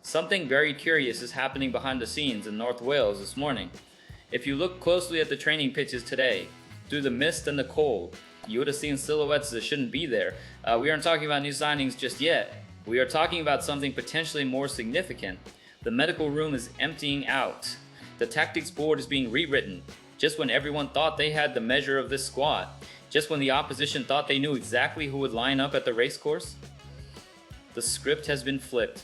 Something very curious is happening behind the scenes in North Wales this morning. If you look closely at the training pitches today, through the mist and the cold, you would have seen silhouettes that shouldn't be there. We aren't talking about new signings just yet. We are talking about something potentially more significant. The medical room is emptying out. The tactics board is being rewritten. Just when everyone thought they had the measure of this squad, just when the opposition thought they knew exactly who would line up at the racecourse, the script has been flipped.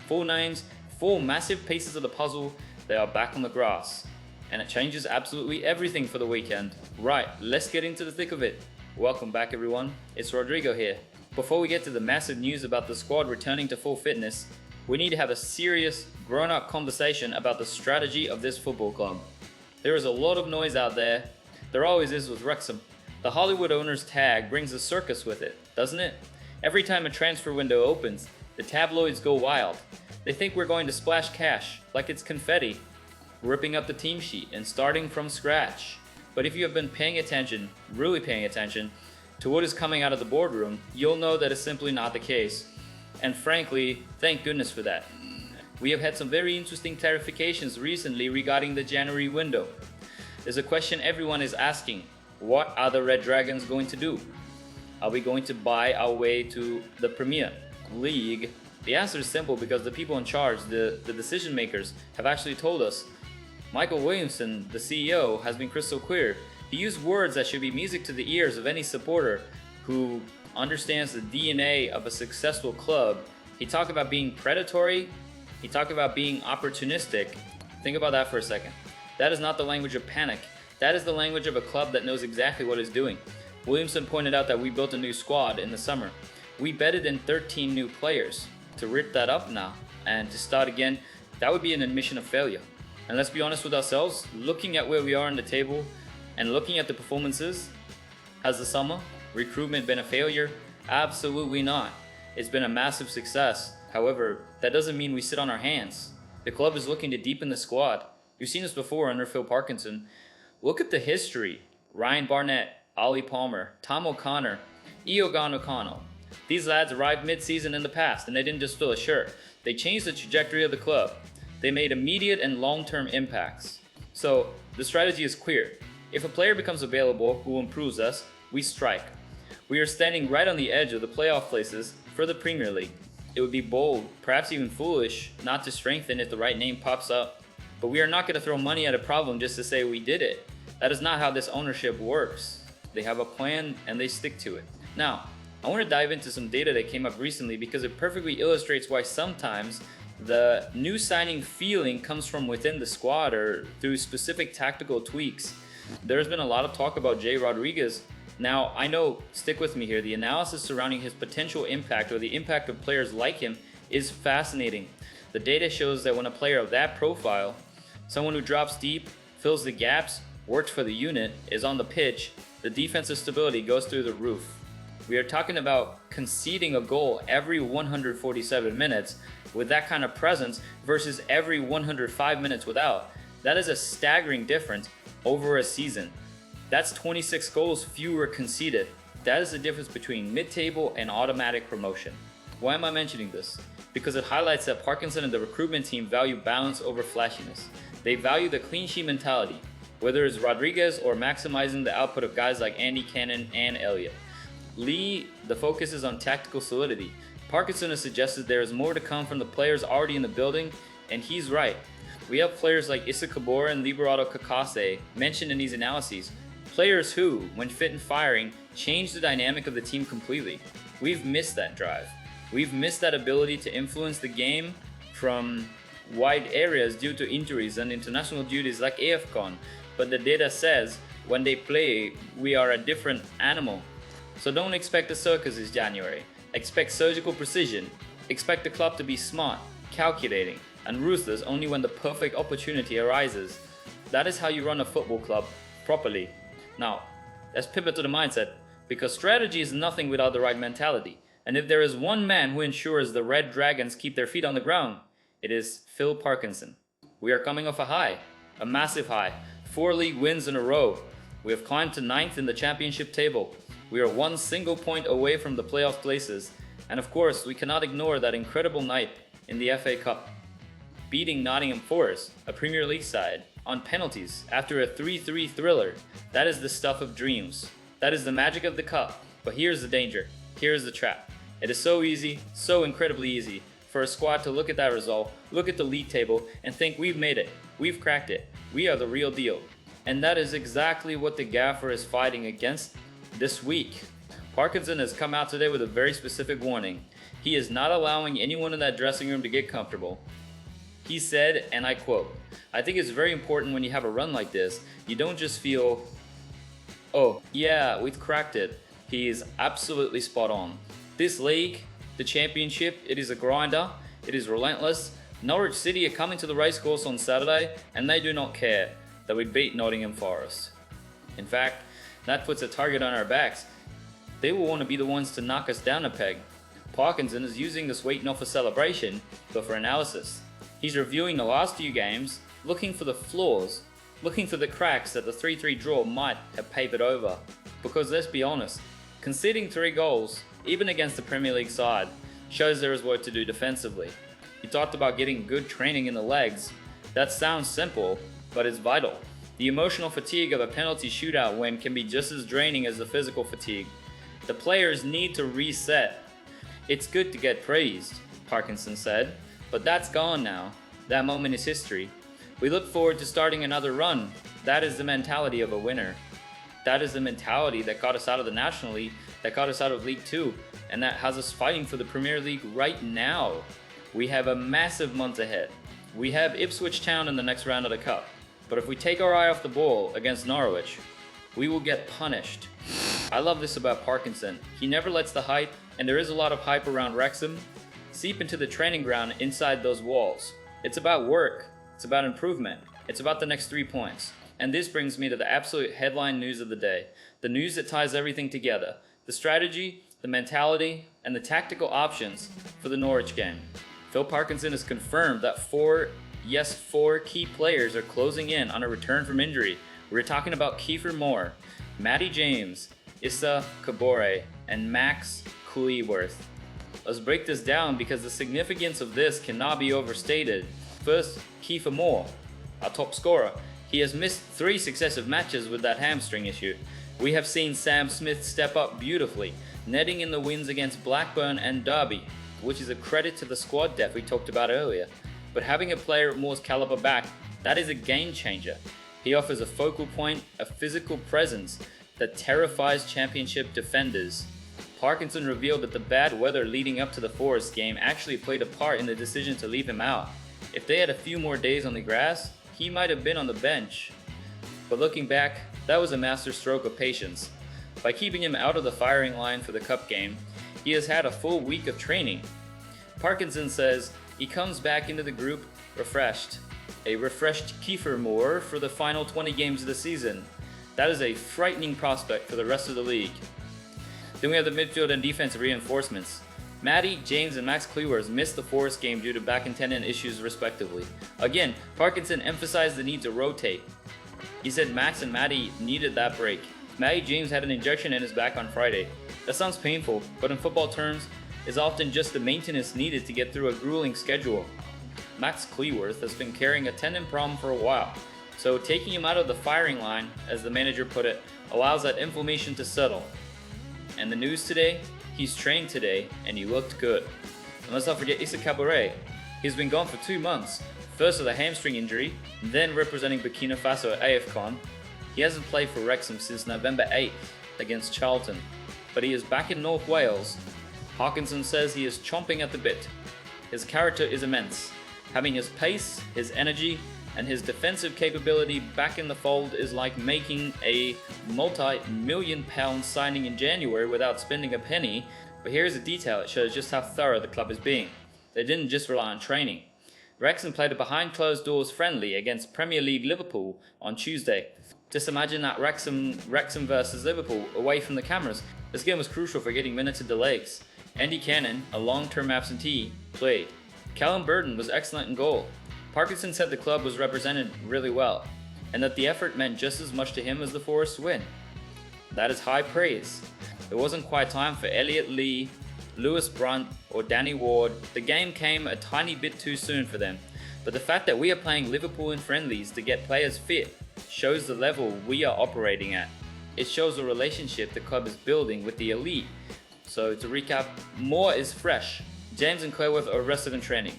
Full names, full massive pieces of the puzzle, they are back on the grass. And it changes absolutely everything for the weekend. Right, let's get into the thick of it. Welcome back everyone, it's Rodrigo here. Before we get to the massive news about the squad returning to full fitness, we need to have a serious, grown-up conversation about the strategy of this football club. There is a lot of noise out there. There always is with Wrexham. The Hollywood owner's tag brings a circus with it, doesn't it? Every time a transfer window opens, the tabloids go wild. They think we're going to splash cash, like it's confetti, ripping up the team sheet and starting from scratch. But if you have been paying attention, really paying attention, to what is coming out of the boardroom, you'll know that is simply not the case. And frankly, thank goodness for that. We have had some very interesting clarifications recently regarding the January window. There's a question everyone is asking: what are the Red Dragons going to do? Are we going to buy our way to the Premier League? The answer is simple because the people in charge, the decision makers, have actually told us. Michael Williamson, the CEO, has been crystal clear. He used words that should be music to the ears of any supporter who understands the DNA of a successful club. He talked about being predatory. He talked about being opportunistic. Think about that for a second. That is not the language of panic. That is the language of a club that knows exactly what it's doing. Williamson pointed out that we built a new squad in the summer. We betted in 13 new players. To rip that up now and to start again, that would be an admission of failure. And let's be honest with ourselves, looking at where we are on the table and looking at the performances, has the summer recruitment been a failure? Absolutely not. It's been a massive success. However, that doesn't mean we sit on our hands. The club is looking to deepen the squad. You've seen this before under Phil Parkinson. Look at the history. Ryan Barnett, Ollie Palmer, Tom O'Connor, Eogan O'Connell. These lads arrived mid-season in the past and they didn't just fill a shirt. They changed the trajectory of the club. They made immediate and long-term impacts. So the strategy is clear. If a player becomes available who improves us, we strike. We are standing right on the edge of the playoff places for the Premier League. It would be bold, perhaps even foolish, not to strengthen if the right name pops up. But we are not going to throw money at a problem just to say we did it. That is not how this ownership works. They have a plan and they stick to it. Now, I want to dive into some data that came up recently because it perfectly illustrates why sometimes the new signing feeling comes from within the squad or through specific tactical tweaks. There's been a lot of talk about Jay Rodriguez. Now, I know, stick with me here, the analysis surrounding his potential impact or the impact of players like him is fascinating. The data shows that when a player of that profile, someone who drops deep, fills the gaps, works for the unit, is on the pitch, the defensive stability goes through the roof. We are talking about conceding a goal every 147 minutes with that kind of presence versus every 105 minutes without. That is a staggering difference over a season. That's 26 goals fewer conceded. That is the difference between mid-table and automatic promotion. Why am I mentioning this? Because it highlights that Parkinson and the recruitment team value balance over flashiness. They value the clean sheet mentality, whether it's Rodriguez or maximizing the output of guys like Andy Cannon and Elliott. Lee, the focus is on tactical solidity. Parkinson has suggested there is more to come from the players already in the building, and he's right. We have players like Issa Kabore and Liberato Kakase mentioned in these analyses. Players who, when fit and firing, change the dynamic of the team completely. We've missed that drive. We've missed that ability to influence the game from wide areas due to injuries and international duties like AFCON. But the data says when they play, we are a different animal. So don't expect a circus this January. Expect surgical precision. Expect the club to be smart, calculating, and ruthless only when the perfect opportunity arises. That is how you run a football club properly. Now, let's pivot to the mindset, because strategy is nothing without the right mentality. And if there is one man who ensures the Red Dragons keep their feet on the ground, it is Phil Parkinson. We are coming off a high, a massive high, 4 league wins in a row. We have climbed to 9th in the championship table. We are one single point away from the playoff places. And of course, we cannot ignore that incredible night in the FA Cup, beating Nottingham Forest, a Premier League side, on penalties after a 3-3 thriller. That is the stuff of dreams. That is the magic of the cup. But here's the danger. Here's the trap. It is so easy, so incredibly easy, for a squad to look at that result, look at the league table, and think we've made it, we've cracked it, we are the real deal. And that is exactly what the gaffer is fighting against this week. Parkinson has come out today with a very specific warning. He is not allowing anyone in that dressing room to get comfortable. He said, and I quote, "I think it's very important when you have a run like this, you don't just feel, oh, yeah, we've cracked it." He is absolutely spot on. This league, the championship, it is a grinder, it is relentless. Norwich City are coming to the racecourse on Saturday, and they do not care that we beat Nottingham Forest. In fact, that puts a target on our backs. They will want to be the ones to knock us down a peg. Parkinson is using this week not for celebration, but for analysis. He's reviewing the last few games, looking for the flaws, looking for the cracks that the 3-3 draw might have papered over. Because let's be honest, conceding 3 goals, even against the Premier League side, shows there is work to do defensively. He talked about getting good training in the legs. That sounds simple, but it's vital. The emotional fatigue of a penalty shootout win can be just as draining as the physical fatigue. The players need to reset. It's good to get praised, Parkinson said, but that's gone now. That moment is history. We look forward to starting another run. That is the mentality of a winner. That is the mentality that got us out of the National League, that got us out of League 2, and that has us fighting for the Premier League right now. We have a massive month ahead. We have Ipswich Town in the next round of the Cup. But if we take our eye off the ball against Norwich, we will get punished. I love this about Parkinson. He never lets the hype, and there is a lot of hype around Wrexham, seep into the training ground inside those walls. It's about work. It's about improvement. It's about the next 3 points. And this brings me to the absolute headline news of the day. The news that ties everything together. The strategy, the mentality, and the tactical options for the Norwich game. Phil Parkinson has confirmed that 4 key players are closing in on a return from injury. We're talking about Kieffer Moore, Matty James, Issa Kabore, and Max Cleworth. Let's break this down because the significance of this cannot be overstated. First, Kieffer Moore, our top scorer. He has missed 3 successive matches with that hamstring issue. We have seen Sam Smith step up beautifully, netting in the wins against Blackburn and Derby, which is a credit to the squad depth we talked about earlier. But having a player of Moore's caliber back, that is a game changer. He offers a focal point, a physical presence that terrifies championship defenders. Parkinson revealed that the bad weather leading up to the Forest game actually played a part in the decision to leave him out. If they had a few more days on the grass, he might have been on the bench. But looking back, that was a masterstroke of patience. By keeping him out of the firing line for the cup game, he has had a full week of training. Parkinson says he comes back into the group refreshed. A refreshed Kieffer Moore for the final 20 games of the season. That is a frightening prospect for the rest of the league. Then we have the midfield and defensive reinforcements. Matty, James, and Max Cleworth missed the Forest game due to back and tendon issues respectively. Again, Parkinson emphasized the need to rotate. He said Max and Matty needed that break. Matty James had an injection in his back on Friday. That sounds painful, but in football terms, is often just the maintenance needed to get through a grueling schedule. Max Cleworth has been carrying a tendon problem for a while, so taking him out of the firing line, as the manager put it, allows that inflammation to settle. And the news today? He's trained today, and he looked good. And let's not forget Issa Kabore. He's been gone for 2 months, first with a hamstring injury, then representing Burkina Faso at AFCON. He hasn't played for Wrexham since November 8th against Charlton, but he is back in North Wales. Parkinson says he is chomping at the bit. His character is immense. Having his pace, his energy, and his defensive capability back in the fold is like making a multi-million-pound signing in January without spending a penny. But here's a detail that shows just how thorough the club is being. They didn't just rely on training. Wrexham played a behind-closed-doors friendly against Premier League Liverpool on Tuesday. Just imagine that Wrexham versus Liverpool away from the cameras. This game was crucial for getting minutes into legs. Andy Cannon, a long-term absentee, played. Callum Burton was excellent in goal. Parkinson said the club was represented really well, and that the effort meant just as much to him as the Forest win. That is high praise. It wasn't quite time for Elliot Lee, Lewis Brunt or Danny Ward, the game came a tiny bit too soon for them. But the fact that we are playing Liverpool in friendlies to get players fit shows the level we are operating at. It shows the relationship the club is building with the elite. So to recap, Moore is fresh. James and Cleworth are rested in training.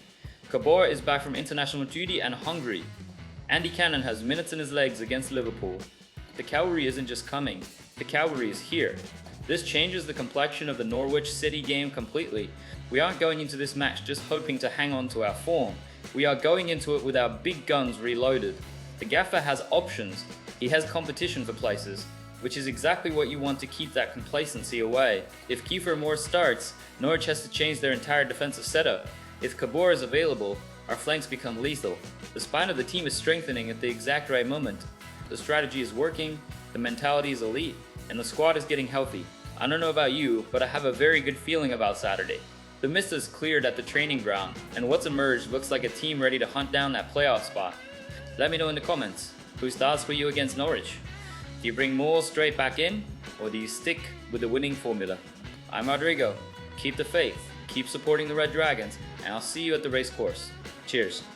Kabore is back from international duty and hungry. Andy Cannon has minutes in his legs against Liverpool. The cavalry isn't just coming, the cavalry is here. This changes the complexion of the Norwich City game completely. We aren't going into this match just hoping to hang on to our form. We are going into it with our big guns reloaded. The gaffer has options. He has competition for places, which is exactly what you want to keep that complacency away. If Kieffer Moore starts, Norwich has to change their entire defensive setup. If Kabore is available, our flanks become lethal. The spine of the team is strengthening at the exact right moment. The strategy is working, the mentality is elite, and the squad is getting healthy. I don't know about you, but I have a very good feeling about Saturday. The mist is cleared at the training ground, and what's emerged looks like a team ready to hunt down that playoff spot. Let me know in the comments, who starts for you against Norwich? Do you bring Moore straight back in, or do you stick with the winning formula? I'm Rodrigo. Keep the faith, keep supporting the Red Dragons, and I'll see you at the race course. Cheers.